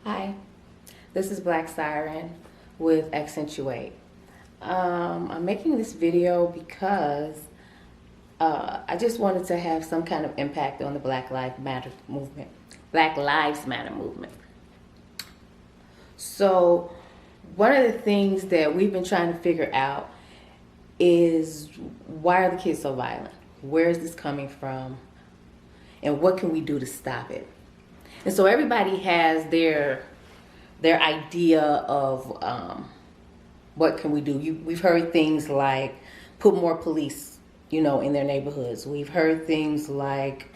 Hi, this is Black Siren with Accentuate. I'm making this video because I just wanted to have some kind of impact on the Black Lives Matter movement. Black Lives Matter movement. So one of the things that we've been trying to figure out is, why are the kids so violent? Where is this coming from? And what can we do to stop it? And so everybody has their idea of what can we do. We've heard things like put more police, in their neighborhoods. We've heard things like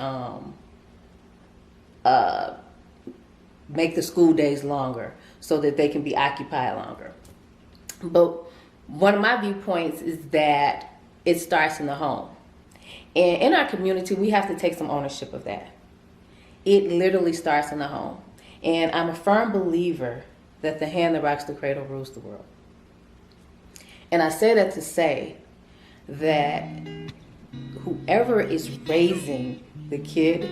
make the school days longer so that they can be occupied longer. But one of my viewpoints is that it starts in the home. And in our community, we have to take some ownership of that. It literally starts in the home. And I'm a firm believer that the hand that rocks the cradle rules the world. And I say that to say that whoever is raising the kid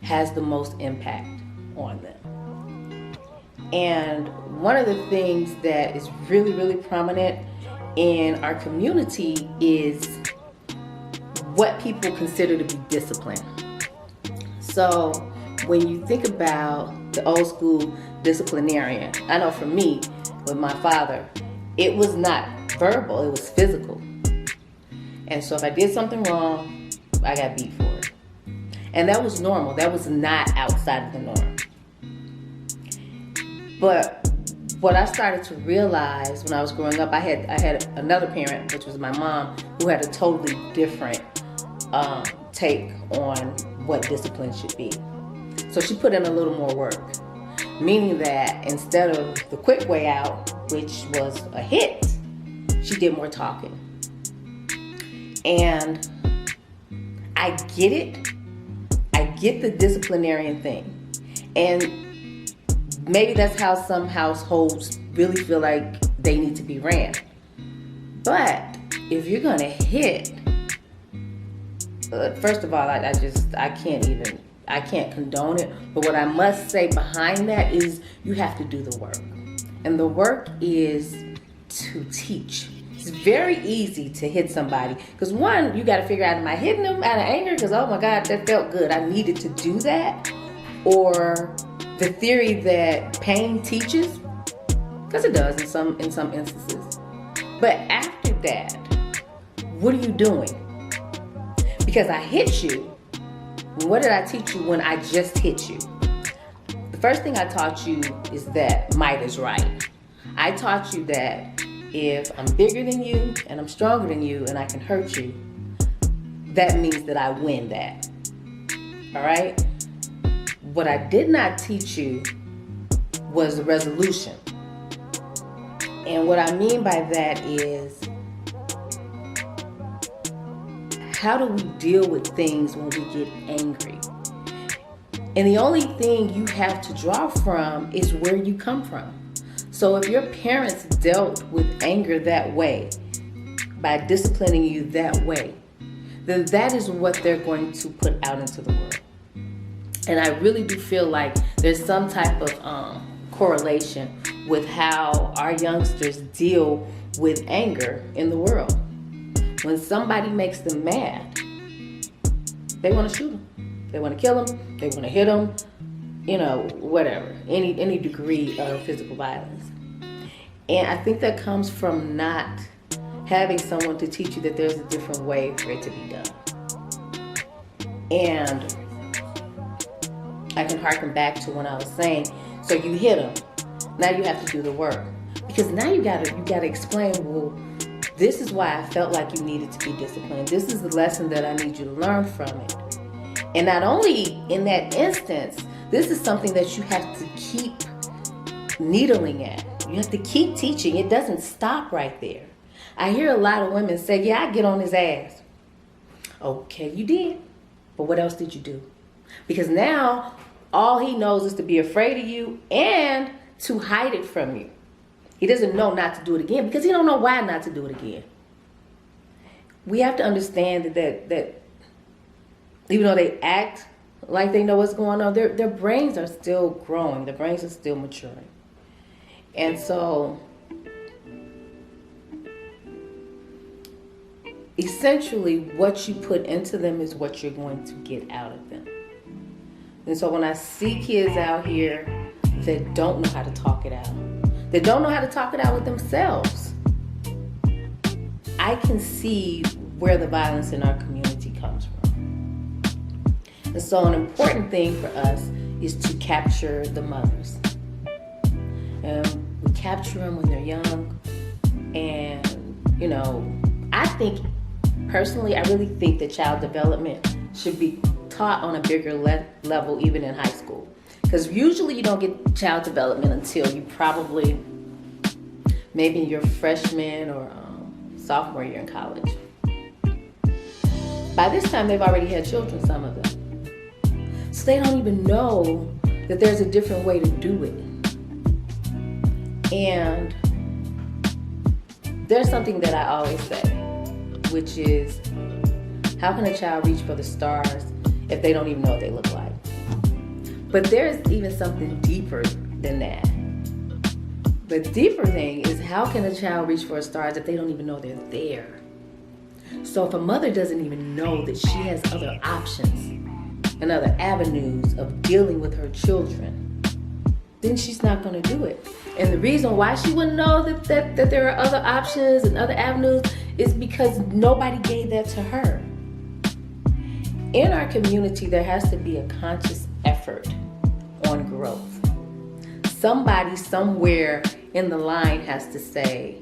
has the most impact on them. And one of the things that is really, really prominent in our community is what people consider to be discipline. So when you think about the old school disciplinarian, I know for me, with my father, it was not verbal, it was physical. And so if I did something wrong, I got beat for it. And that was normal. That was not outside of the norm. But what I started to realize when I was growing up, I had another parent, which was my mom, who had a totally different take on what discipline should be. So she put in a little more work, meaning that instead of the quick way out, which was a hit, she did more talking. And I get it. I get the disciplinarian thing. And maybe that's how some households really feel like they need to be ran. But if you're gonna hit, first of all, I can't condone it. But what I must say behind that is you have to do the work. And the work is to teach. It's very easy to hit somebody. Because one, you got to figure out, am I hitting them out of anger? Because, oh my God, that felt good. I needed to do that. Or the theory that pain teaches. Because it does in some instances. But after that, what are you doing? Because I hit you. What did I teach you when I just hit you? The first thing I taught you is that might is right. I taught you that if I'm bigger than you and I'm stronger than you and I can hurt you, that means that I win that. All right? What I did not teach you was the resolution. And what I mean by that is, how do we deal with things when we get angry? And the only thing you have to draw from is where you come from. So if your parents dealt with anger that way, by disciplining you that way, then that is what they're going to put out into the world. And I really do feel like there's some type of correlation with how our youngsters deal with anger in the world. When somebody makes them mad, they want to shoot them. They want to kill them. They want to hit them. Whatever. Any degree of physical violence. And I think that comes from not having someone to teach you that there's a different way for it to be done. And I can harken back to when I was saying, so you hit them. Now you have to do the work. Because now you gotta explain, well, this is why I felt like you needed to be disciplined. This is the lesson that I need you to learn from it. And not only in that instance, this is something that you have to keep needling at. You have to keep teaching. It doesn't stop right there. I hear a lot of women say, yeah, I get on his ass. Okay, you did. But what else did you do? Because now all he knows is to be afraid of you and to hide it from you. He doesn't know not to do it again because he don't know why not to do it again. We have to understand that even though they act like they know what's going on. Their brains are still growing. Their brains are still maturing. And so essentially what you put into them is what you're going to get out of them. And so when I see kids out here that don't know how to talk it out, that don't know how to talk it out with themselves, I can see where the violence in our community comes from. And so an important thing for us is to capture the mothers. And we capture them when they're young. And, you know, I think, personally, I really think that child development should be taught on a bigger level even in high school. Because usually you don't get child development until you probably, maybe your freshman or sophomore year in college. By this time, they've already had children, some of them. So they don't even know that there's a different way to do it. And there's something that I always say, which is, how can a child reach for the stars if they don't even know what they look like? But there's even something deeper than that. The deeper thing is, how can a child reach for the stars if they don't even know they're there? So if a mother doesn't even know that she has other options and other avenues of dealing with her children, then she's not going to do it. And the reason why she wouldn't know that there are other options and other avenues is because nobody gave that to her. In our community, there has to be a conscious effort on growth. Somebody somewhere in the line has to say,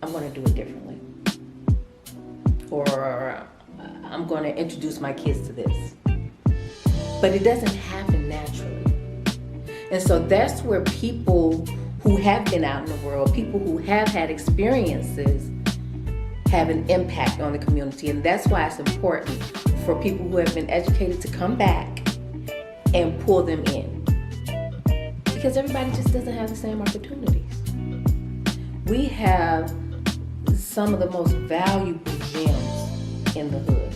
I'm going to do it differently. Or I'm going to introduce my kids to this. But it doesn't happen naturally. And so that's where people who have been out in the world, people who have had experiences, have an impact on the community. And that's why it's important for people who have been educated to come back and pull them in. Because everybody just doesn't have the same opportunities. We have some of the most valuable gems in the hood.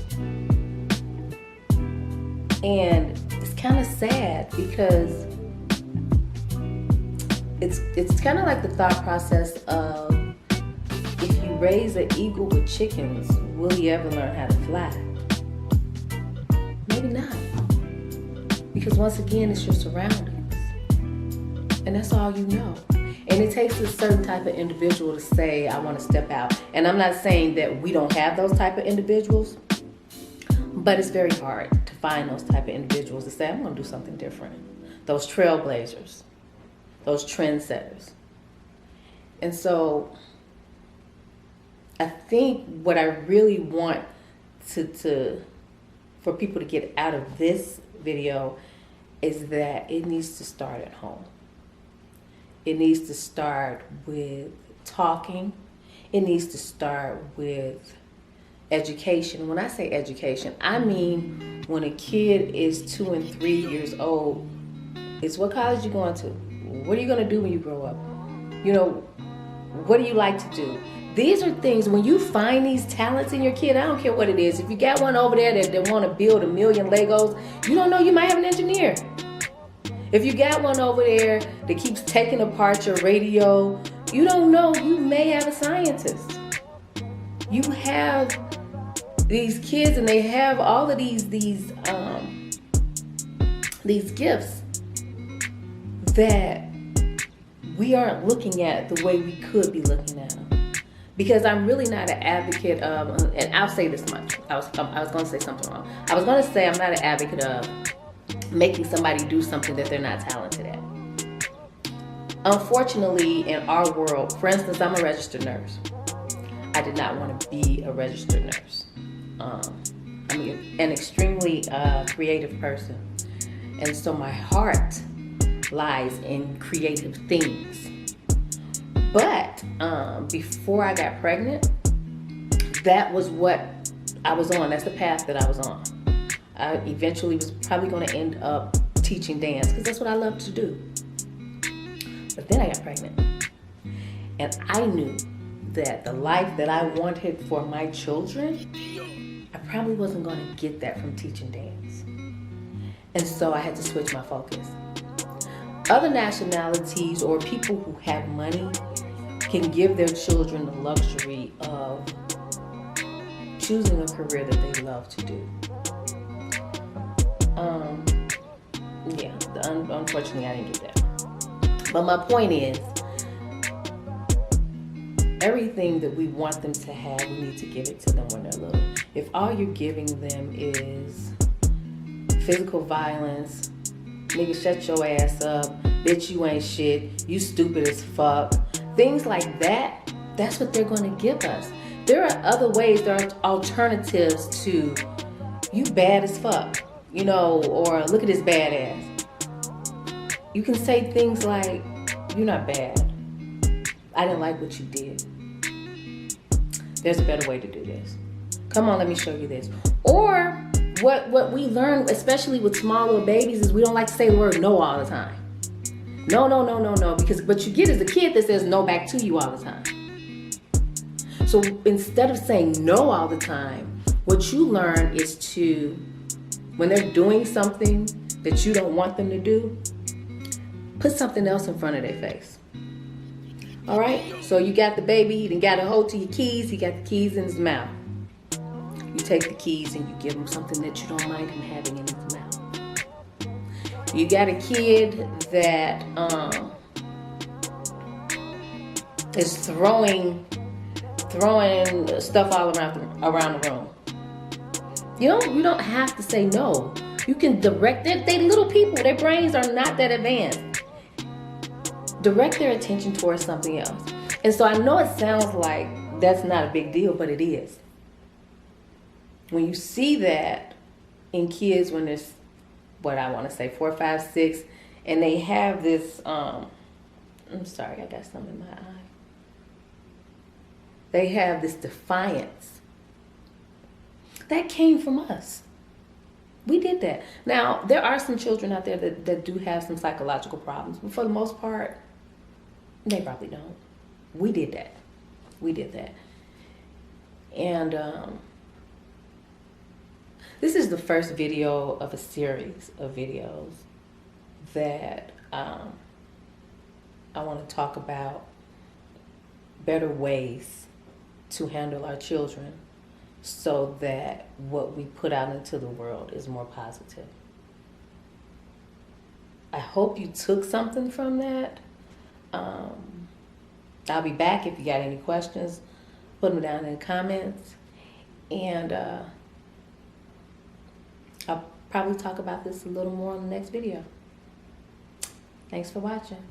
And it's kind of sad because it's kind of like the thought process of, if you raise an eagle with chickens, will he ever learn how to fly? Maybe not. Because once again, it's your surroundings. And that's all you know. And it takes a certain type of individual to say, I want to step out. And I'm not saying that we don't have those type of individuals, but it's very hard to find those type of individuals to say, I'm going to do something different. Those trailblazers, those trendsetters. And so I think what I really want for people to get out of this video is that it needs to start at home. It needs to start with talking. It needs to start with education. When I say education, I mean when a kid is 2 and 3 years old, it's what college you going to? What are you going to do when you grow up? You know, what do you like to do? These are things, when you find these talents in your kid, I don't care what it is. If you got one over there that want to build 1 million Legos, you don't know, you might have an engineer. If you got one over there that keeps taking apart your radio, you don't know, you may have a scientist. You have these kids and they have all of these gifts that we aren't looking at the way we could be looking at them. Because I'm really not an advocate of, and I'll say this much, I was going to say something wrong. I was going to say I'm not an advocate of making somebody do something that they're not talented at. Unfortunately, in our world, for instance, I'm a registered nurse. I did not want to be a registered nurse. I'm an extremely creative person. And so my heart lies in creative things. But before I got pregnant, that was what I was on. That's the path that I was on. I eventually was probably going to end up teaching dance because that's what I love to do. But then I got pregnant. And I knew that the life that I wanted for my children, I probably wasn't going to get that from teaching dance. And so I had to switch my focus. Other nationalities or people who have money can give their children the luxury of choosing a career that they love to do. Unfortunately, I didn't do that. But my point is, everything that we want them to have, we need to give it to them when they're little. If all you're giving them is physical violence, nigga, shut your ass up, bitch, you ain't shit, you stupid as fuck, things like that, that's what they're going to give us. There are other ways, there are alternatives to you bad as fuck, you know, or look at this badass. You can say things like, you're not bad, I didn't like what you did, there's a better way to do this, come on, let me show you this. Or what we learn, especially with small little babies, is we don't like to say the word no all the time. No, because what you get is a kid that says no back to you all the time. So instead of saying no all the time, what you learn is to, when they're doing something that you don't want them to do, put something else in front of their face. All right? So you got the baby, he done got a hold to your keys, he got the keys in his mouth. You take the keys and you give him something that you don't mind him having in his mouth. You got a kid that is throwing stuff all around the room. You don't have to say no. You can direct it. They little people. Their brains are not that advanced. Direct their attention towards something else. And so I know it sounds like that's not a big deal, but it is. When you see that in kids when there's, what I want to say, 4, 5, 6, and they have this, I'm sorry, I got something in my eye. They have this defiance. That came from us. We did that. Now, there are some children out there that do have some psychological problems, but for the most part, they probably don't. We did that. And this is the first video of a series of videos that I want to talk about better ways to handle our children so that what we put out into the world is more positive. I hope you took something from that. I'll be back if you got any questions. Put them down in the comments. And I'll probably talk about this a little more in the next video. Thanks for watching.